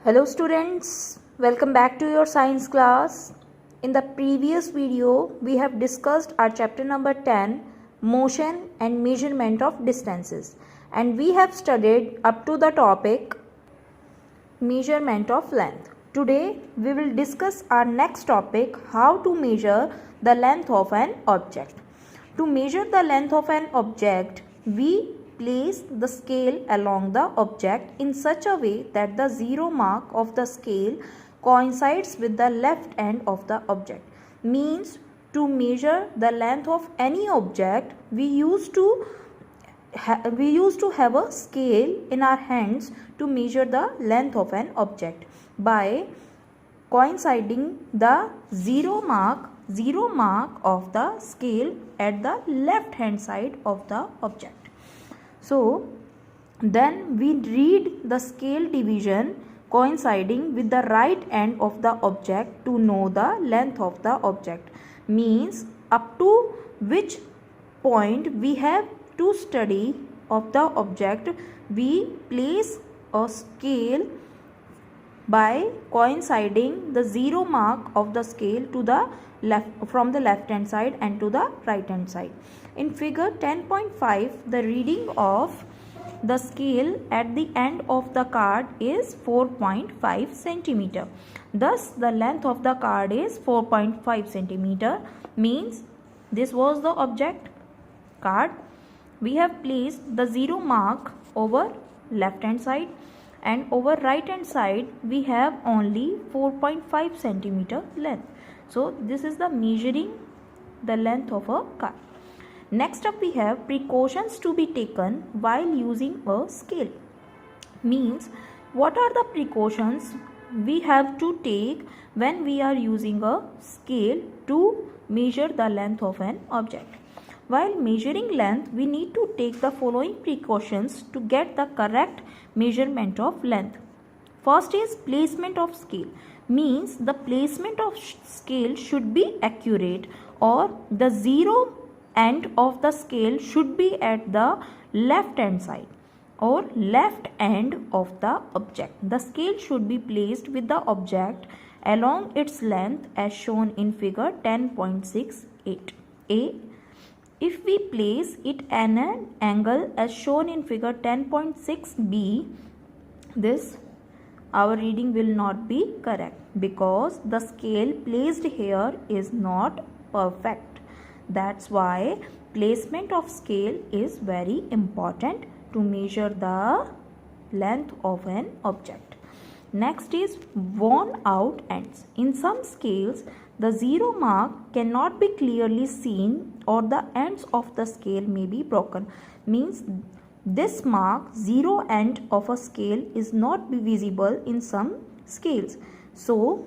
Hello students, welcome back to your science class. In the previous video, we have discussed our chapter number 10, motion and measurement of distances, and we have studied up to the topic measurement of length. Today, we will discuss our next topic, how to measure the length of an object. To measure the length of an object, we place the scale along the object in such a way that the zero mark of the scale coincides with the left end of the object. Means, to measure the length of any object, we used to have a scale in our hands to measure the length of an object by coinciding the zero mark of the scale at the left hand side of the object. So then we read the scale division coinciding with the right end of the object to know the length of the object. Means, up to which point we have to study of the object, we place a scale by coinciding the zero mark of the scale to the left, from the left hand side and to the right hand side. In figure 10.5, the reading of the scale at the end of the card is 4.5 centimeter. Thus, the length of the card is 4.5 centimeter. Means, this was the object card. We have placed the zero mark over left hand side, and over right hand side we have only 4.5 centimeter length. So this is the measuring the length of a card. Next up, we have precautions to be taken while using a scale. Means, what are the precautions we have to take when we are using a scale to measure the length of an object? While measuring length, we need to take the following precautions to get the correct measurement of length. First is placement of scale. Means, the placement of scale should be accurate, or the zero end of the scale should be at the left hand side or left end of the object. The scale should be placed with the object along its length as shown in figure 10.68a. If we place it at an angle as shown in figure 10.6b, this our reading will not be correct because the scale placed here is not perfect. That's why placement of scale is very important to measure the length of an object. Next is worn out ends. In some scales, the zero mark cannot be clearly seen or the ends of the scale may be broken. Means, this mark, zero end of a scale, is not visible in some scales. So,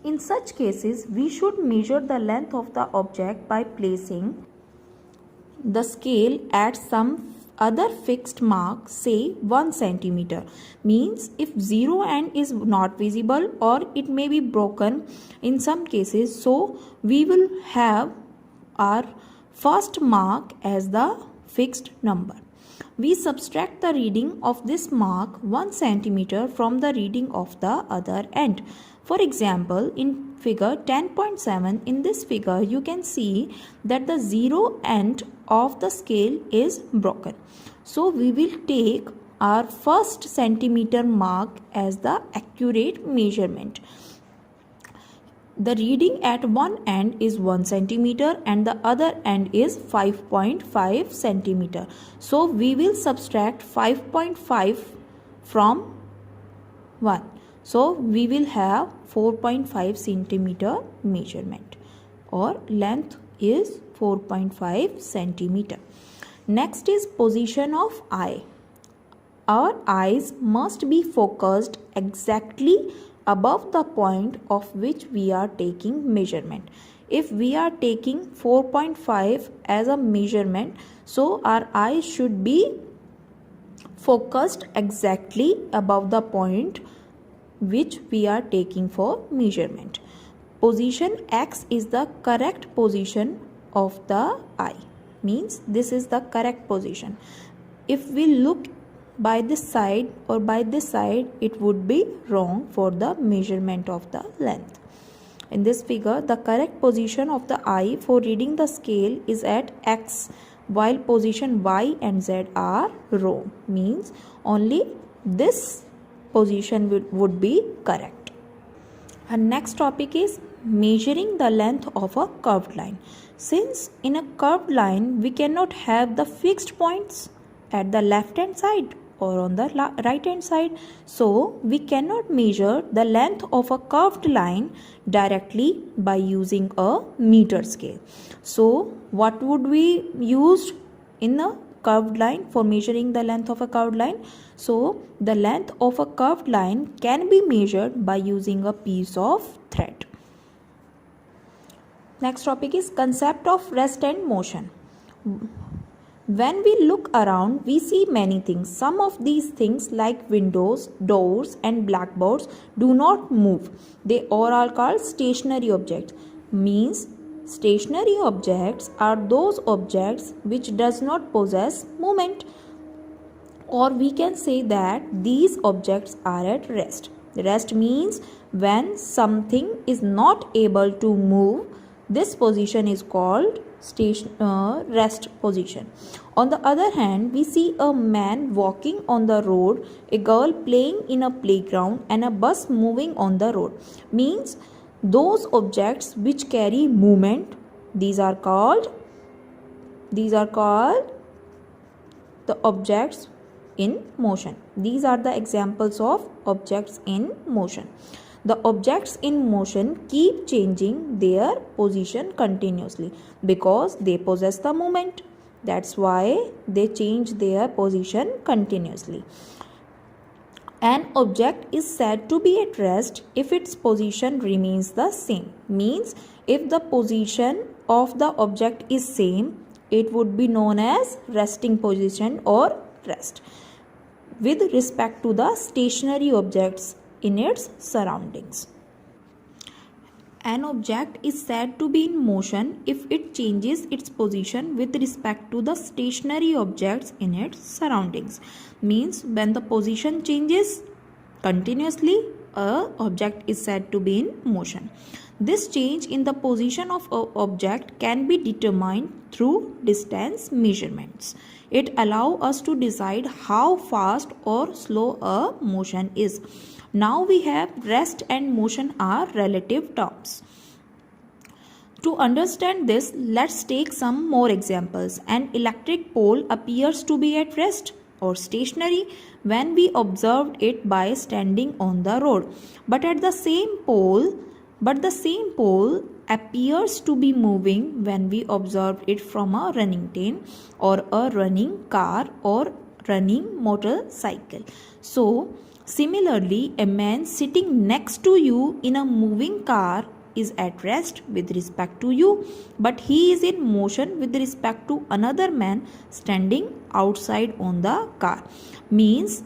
in such cases, we should measure the length of the object by placing the scale at some other fixed mark, say 1 centimeter. Means, if zero end is not visible or it may be broken in some cases, so we will have our first mark as the fixed number. We subtract the reading of this mark 1 centimeter from the reading of the other end. For example, in figure 10.7, in this figure you can see that the zero end of the scale is broken. So we will take our first centimeter mark as the accurate measurement. The reading at one end is 1 centimeter and the other end is 5.5 centimeter. So we will subtract 5.5 from 1. So we will have 4.5 centimeter measurement, or length is 4.5 centimeter. Next is position of eye. Our eyes must be focused exactly above the point of which we are taking measurement. If we are taking 4.5 as a measurement, so our eyes should be focused exactly above the point which we are taking for measurement. Position X is the correct position of the eye. Means, this is the correct position. If we look by this side or by this side, it would be wrong for the measurement of the length. In this figure, the correct position of the eye for reading the scale is at X, while position Y and Z are wrong. Means only this position would be correct. Our next topic is measuring the length of a curved line. Since in a curved line we cannot have the fixed points at the left hand side or on the right hand side, so we cannot measure the length of a curved line directly by using a meter scale. So what would we use in a curved line for measuring the length of a curved line? So the length of a curved line can be measured by using a piece of thread. Next topic is concept of rest and motion. When we look around, we see many things. Some of these things like windows, doors and blackboards do not move. They all are called stationary objects. Means stationary objects are those objects which does not possess movement. Or we can say that these objects are at rest. Rest means when something is not able to move, this position is called rest position. On the other hand, we see a man walking on the road, a girl playing in a playground and a bus moving on the road. Means those objects which carry movement, these are called the objects in motion. These are the examples of objects in motion. The objects in motion keep changing their position continuously because they possess the moment. That's why they change their position continuously. An object is said to be at rest if its position remains the same. Means if the position of the object is same, it would be known as resting position or rest with respect to the stationary objects in its surroundings. An object is said to be in motion if it changes its position with respect to the stationary objects in its surroundings. Means when the position changes continuously, an object is said to be in motion. This change in the position of an object can be determined through distance measurements. It allows us to decide how fast or slow a motion is. Now we have rest and motion are relative terms. To understand this, let's take some more examples. An electric pole appears to be at rest or stationary when we observed it by standing on the road. But the same pole appears to be moving when we observed it from a running train or a running car or running motorcycle. So similarly, a man sitting next to you in a moving car is at rest with respect to you, but he is in motion with respect to another man standing outside on the car. Means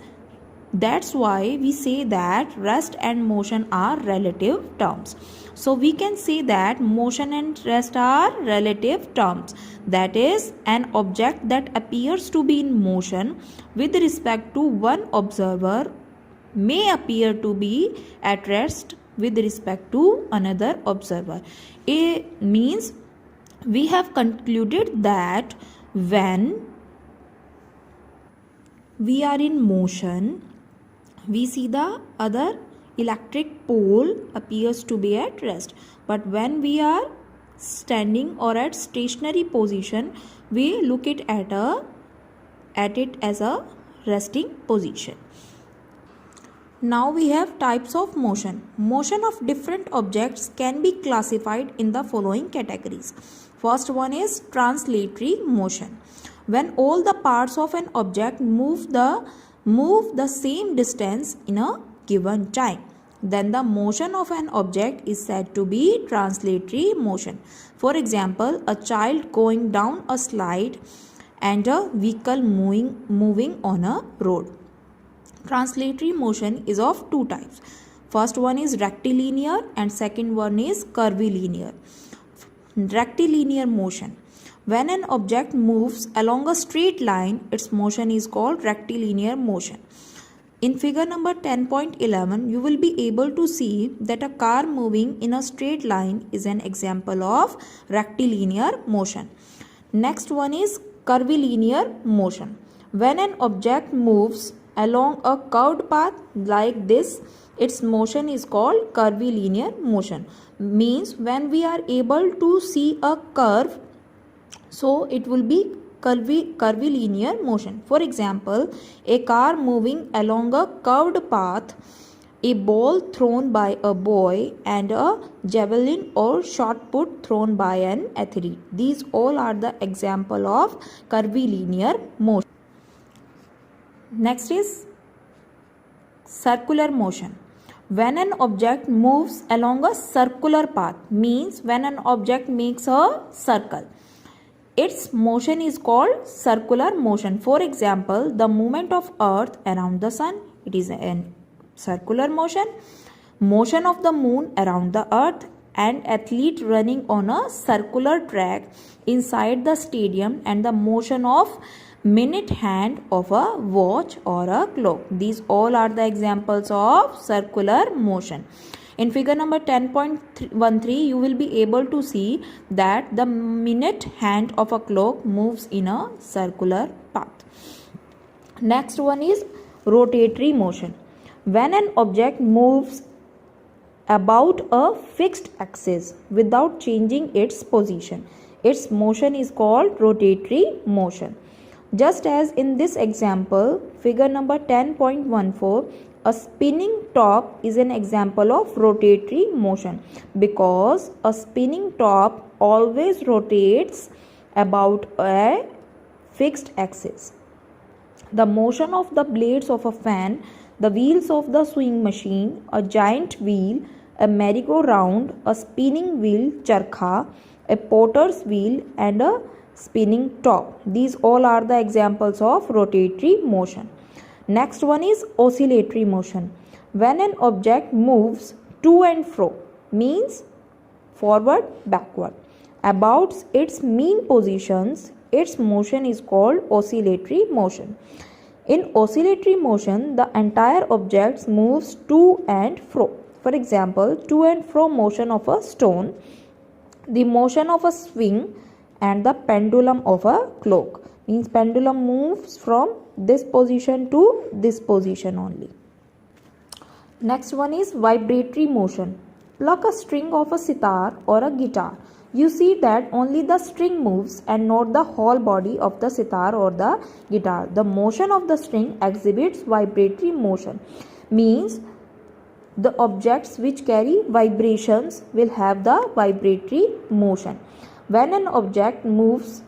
that's why we say that rest and motion are relative terms. So we can say that motion and rest are relative terms. That is, an object that appears to be in motion with respect to one observer may appear to be at rest with respect to another observer. It means we have concluded that when we are in motion, we see the other electric pole appears to be at rest. But when we are standing or at stationary position, we look at it as a resting position. Now we have types of motion. Motion of different objects can be classified in the following categories. First one is translatory motion. When all the parts of an object move the same distance in a given time, then the motion of an object is said to be translatory motion. For example, a child going down a slide and a vehicle moving on a road. Translatory motion is of two types. First one is rectilinear and second one is curvilinear. Rectilinear motion. When an object moves along a straight line, its motion is called rectilinear motion. In figure number 10.11, you will be able to see that a car moving in a straight line is an example of rectilinear motion. Next one is curvilinear motion. When an object moves along a curved path like this, its motion is called curvilinear motion. Means when we are able to see a curve, so it will be curvilinear motion. For example, a car moving along a curved path, a ball thrown by a boy, and a javelin or shot put thrown by an athlete. These all are the example of curvilinear motion. Next is circular motion. When an object moves along a circular path, means when an object makes a circle, its motion is called circular motion. For example, the movement of earth around the sun, it is a circular motion. Motion of the moon around the earth, and athlete running on a circular track inside the stadium, and the motion of minute hand of a watch or a clock. These all are the examples of circular motion. In figure number 10.13, you will be able to see that the minute hand of a clock moves in a circular path. Next one is rotatory motion. When an object moves about a fixed axis without changing its position, its motion is called rotatory motion. Just as in this example, figure number 10.14, a spinning top is an example of rotatory motion because a spinning top always rotates about a fixed axis. The motion of the blades of a fan, the wheels of the sewing machine, a giant wheel, a merry-go-round, a spinning wheel charkha, a potter's wheel, and a spinning top. These all are the examples of rotatory motion. Next one is oscillatory motion. When an object moves to and fro, means forward, backward, about its mean positions, its motion is called oscillatory motion. In oscillatory motion, the entire object moves to and fro. For example, to and fro motion of a stone, the motion of a swing, and the pendulum of a clock. Means pendulum moves from this position to this position only. Next one is vibratory motion. Pluck a string of a sitar or a guitar. You see that only the string moves and not the whole body of the sitar or the guitar. The motion of the string exhibits vibratory motion. Means the objects which carry vibrations will have the vibratory motion. When an object moves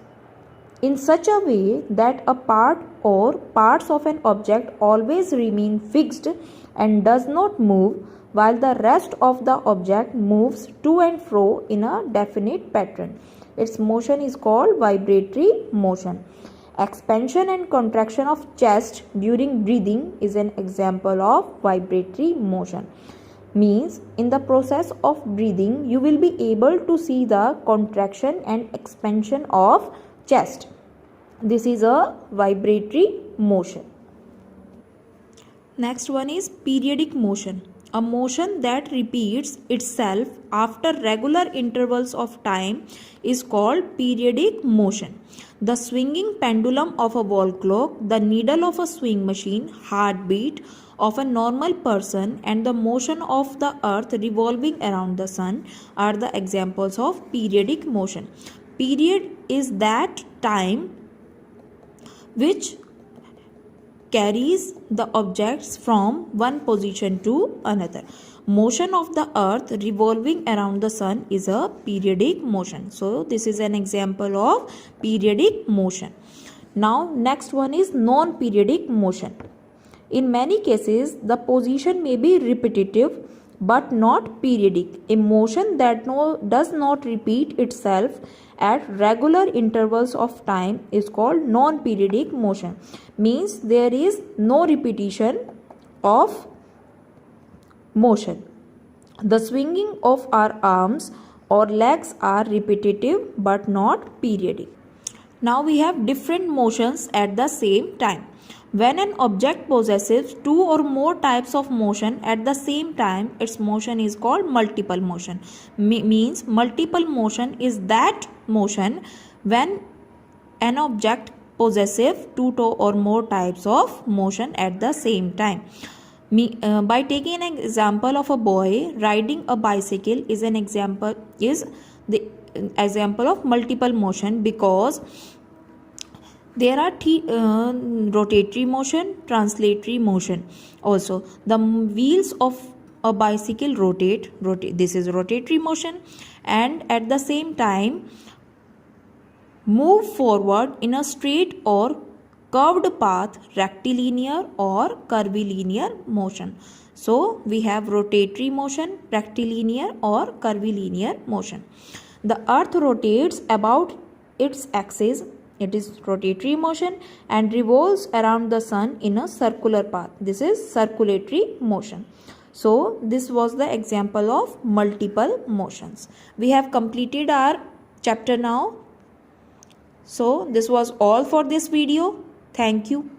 in such a way that a part or parts of an object always remain fixed and does not move, while the rest of the object moves to and fro in a definite pattern, its motion is called vibratory motion. Expansion and contraction of chest during breathing is an example of vibratory motion. Means in the process of breathing, you will be able to see the contraction and expansion of chest. This is a vibratory motion. Next one is periodic motion. A motion that repeats itself after regular intervals of time is called periodic motion. The swinging pendulum of a wall clock, the needle of a sewing machine, heartbeat of a normal person, and the motion of the earth revolving around the sun are the examples of periodic motion. Period is that time which carries the objects from one position to another. Motion of the earth revolving around the sun is a periodic motion. So this is an example of periodic motion. Now next one is non-periodic motion. In many cases, the position may be repetitive but not periodic. A motion that does not repeat itself at regular intervals of time is called non-periodic motion. Means there is no repetition of motion. The swinging of our arms or legs are repetitive but not periodic. Now we have different motions at the same time. When an object possesses two or more types of motion at the same time, its motion is called multiple motion. Means multiple motion is that motion when an object possesses two or more types of motion at the same time. By taking an example of a boy riding a bicycle is the example of multiple motion, because there are rotatory motion, translatory motion. Also, the wheels of a bicycle rotate. This is rotatory motion, and at the same time move forward in a straight or curved path, rectilinear or curvilinear motion. So we have rotatory motion, rectilinear or curvilinear motion. The earth rotates about its axis, it is rotatory motion, and revolves around the sun in a circular path. This is circulatory motion. So this was the example of multiple motions. We have completed our chapter now. So this was all for this video. Thank you.